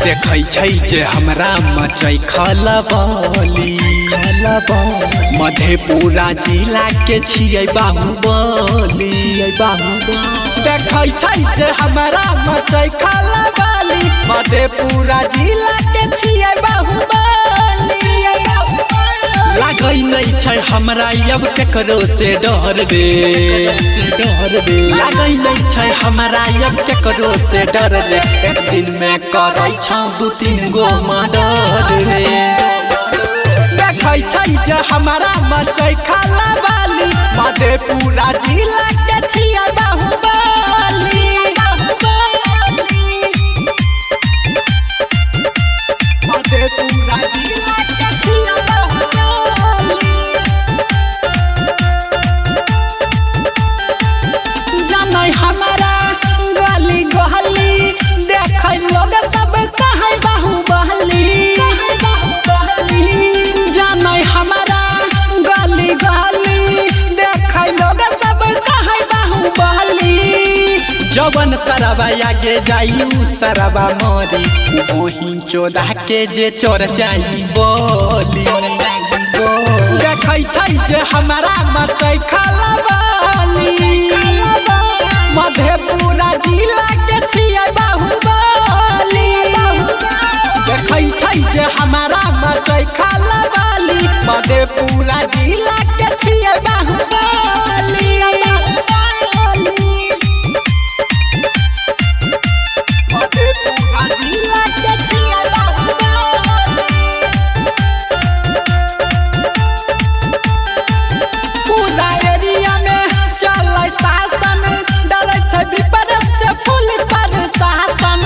देखै छै जे हमरा मचै खलबली मधेपुरा जिला के छियै बाहुबली। देखै छै जे हमरा मचै खलबली मधेपुरा जिला के छियै बाहुबली। लागै नहीं छै हमरा अब केकरो से डर रे लागै नहीं छै हमरा अब केकरो से डर रे। एक दिन में करै छौ 2-3 गो मर्डर रे। देखै छै जे हमरा मचै खलबली मधेपुरा जिला के छियै बाहुबली। मधेपुरा जिला के छियै बाहुबली। जानै हमरा गली गहली देखै लोग सब कहै बाहुबली। जानै हमरा गली गहली देखै लोग सब कहै बाहुबली। जवन सरवा आगे जाई उ सरवा मरी बहिन चोदा के जे चोर जाई बोली। देखै छै जे हमरा मचै खलबली मधेपुरा जिला के छियै बाहुबली। देखै छै जे हमरा मचै खलबली मधेपुरा जिला के छियै बाहुबली। मधेपुरा जिला के छियै बाहुबली। पूरा एरिया में चलै शासन डरै छै विपरीत से पुलिस प्रशासन।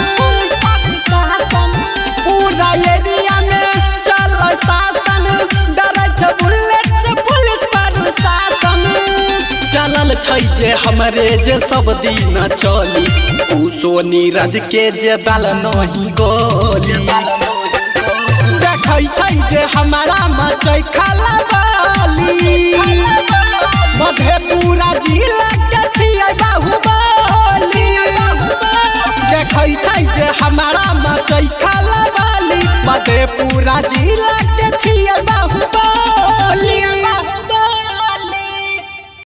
पूरा एरिया में चलै शासन डरै छै बुलेट से पुलिस प्रशासन। चलल छै जे हमरे जे सब दिन चली उ सोनी राज के जे दाल नहीं गोली। देखै छै जे हमरा मचै खलबली मधेपुरा जिला के छियै बाहुबली। देखै छै जे हमरा मचै खलबली मधेपुरा जिला के छियै